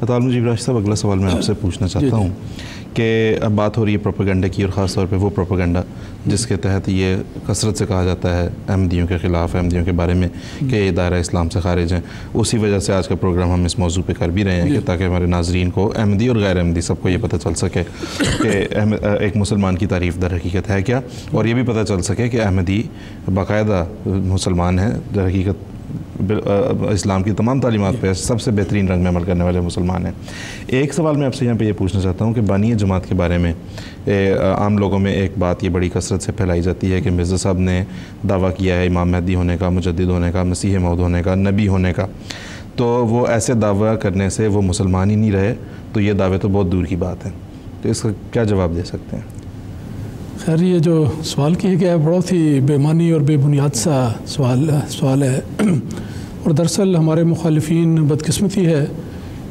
اطال مجیب راشد صاحب، اگلا سوال میں آپ سے پوچھنا چاہتا ہوں کہ اب بات ہو رہی ہے پروپیگنڈا کی، اور خاص طور پہ وہ پروپیگنڈا جس کے تحت یہ کثرت سے کہا جاتا ہے احمدیوں کے خلاف، احمدیوں کے بارے میں کہ یہ دائرہ اسلام سے خارج ہیں. اسی وجہ سے آج کا پروگرام ہم اس موضوع پہ کر بھی رہے ہیں کہ تاکہ ہمارے ناظرین کو، احمدی اور غیر احمدی سب کو یہ پتہ چل سکے کہ ایک مسلمان کی تعریف در حقیقت ہے کیا، اور یہ بھی پتہ چل سکے کہ احمدی باقاعدہ مسلمان ہیں، در حقیقت اسلام کی تمام تعلیمات پہ سب سے بہترین رنگ میں عمل کرنے والے مسلمان ہیں. ایک سوال میں آپ سے یہاں پہ یہ پوچھنا چاہتا ہوں کہ بانی جماعت کے بارے میں عام لوگوں میں ایک بات یہ بڑی کثرت سے پھیلائی جاتی ہے کہ مرزا صاحب نے دعویٰ کیا ہے امام مہدی ہونے کا، مجدد ہونے کا، مسیح موعود ہونے کا، نبی ہونے کا، تو وہ ایسے دعویٰ کرنے سے وہ مسلمان ہی نہیں رہے، تو یہ دعوے تو بہت دور کی بات ہے. تو اس کا کیا جواب دے سکتے ہیں؟ خیر، یہ جو سوال کیا گیا ہے بہت ہی بے معنی اور بے بنیاد سا سوال ہے، اور دراصل ہمارے مخالفین بدقسمتی ہے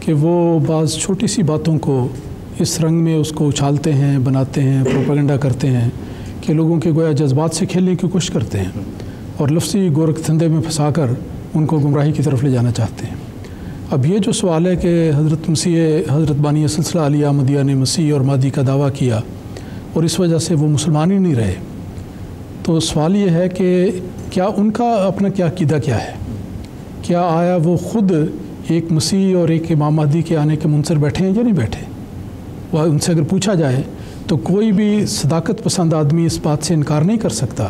کہ وہ بعض چھوٹی سی باتوں کو اس رنگ میں اس کو اچھالتے ہیں، بناتے ہیں، پروپیگنڈا کرتے ہیں کہ لوگوں کے گویا جذبات سے کھیلنے کی کوشش کرتے ہیں اور لفظی گورکھ دھندے میں پھنسا کر ان کو گمراہی کی طرف لے جانا چاہتے ہیں. اب یہ جو سوال ہے کہ حضرت بانی سلسلہ علی احمدیہ نے مسیح اور مہدی کا دعویٰ کیا اور اس وجہ سے وہ مسلمان ہی نہیں رہے، تو سوال یہ ہے کہ کیا ان کا اپنا کیا عقیدہ کیا ہے؟ کیا آیا وہ خود ایک مسیح اور ایک امام مہدی کے آنے کے منتظر بیٹھے ہیں یا نہیں بیٹھے؟ وہ ان سے اگر پوچھا جائے تو کوئی بھی صداقت پسند آدمی اس بات سے انکار نہیں کر سکتا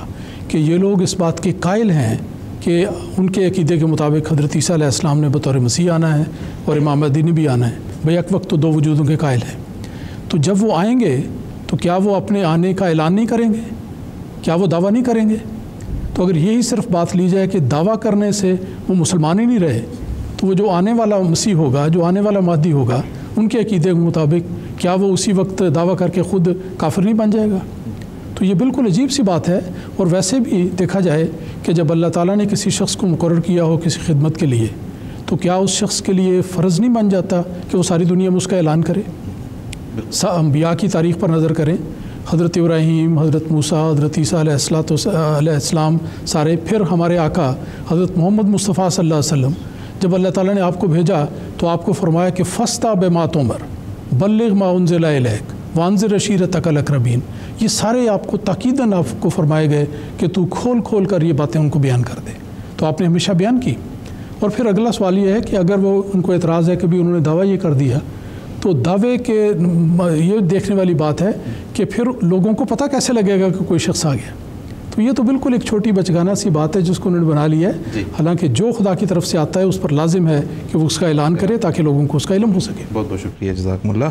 کہ یہ لوگ اس بات کے قائل ہیں کہ ان کے عقیدے کے مطابق حضرت عیسیٰ علیہ السلام نے بطور مسیح آنا ہے اور امام مہدی نے بھی آنا ہے، بیک وقت تو دو وجودوں کے قائل ہیں. تو جب وہ آئیں گے تو کیا وہ اپنے آنے کا اعلان نہیں کریں گے؟ کیا وہ دعویٰ نہیں کریں گے؟ تو اگر یہی صرف بات لی جائے کہ دعویٰ کرنے سے وہ مسلمان ہی نہیں رہے، تو وہ جو آنے والا مسیح ہوگا، جو آنے والا مہدی ہوگا، ان کے عقیدے کے مطابق کیا وہ اسی وقت دعویٰ کر کے خود کافر نہیں بن جائے گا؟ تو یہ بالکل عجیب سی بات ہے. اور ویسے بھی دیکھا جائے کہ جب اللہ تعالیٰ نے کسی شخص کو مقرر کیا ہو کسی خدمت کے لیے، تو کیا اس شخص کے لیے فرض نہیں بن جاتا کہ وہ ساری دنیا میں اس کا اعلان کرے؟ انبیاء کی تاریخ پر نظر کریں، حضرت ابراہیم، حضرت موسیٰ، حضرت عیسیٰ علیہ السلام سارے، پھر ہمارے آقا حضرت محمد مصطفیٰ صلی اللہ علیہ وسلم، جب اللہ تعالیٰ نے آپ کو بھیجا تو آپ کو فرمایا کہ فَاسْتَع بِمَا تُؤْمَرُ بَلِّغْ مَا أُنزِلَ إِلَيْكَ وَأَنذِرْ عَشِيرَتَكَ الْأَقْرَبِينَ. یہ سارے آپ کو تاکیداً آپ کو فرمائے گئے کہ تو کھول کھول کر یہ باتیں ان کو بیان کر دے. تو آپ نے ہمیشہ بیان کی. اور پھر اگلا سوال یہ ہے کہ اگر وہ ان کو اعتراض ہے کہ بھی انہوں نے دعویٰ یہ کر دیا، تو دعوے کے یہ دیکھنے والی بات ہے کہ پھر لوگوں کو پتہ کیسے لگے گا کہ کوئی شخص آ گیا؟ تو یہ تو بالکل ایک چھوٹی بچگانہ سی بات ہے جس کو انہوں نے بنا لیا ہے. حالانکہ جو خدا کی طرف سے آتا ہے اس پر لازم ہے کہ وہ اس کا اعلان کرے تاکہ لوگوں کو اس کا علم ہو سکے. بہت بہت شکریہ، جزاکم اللہ.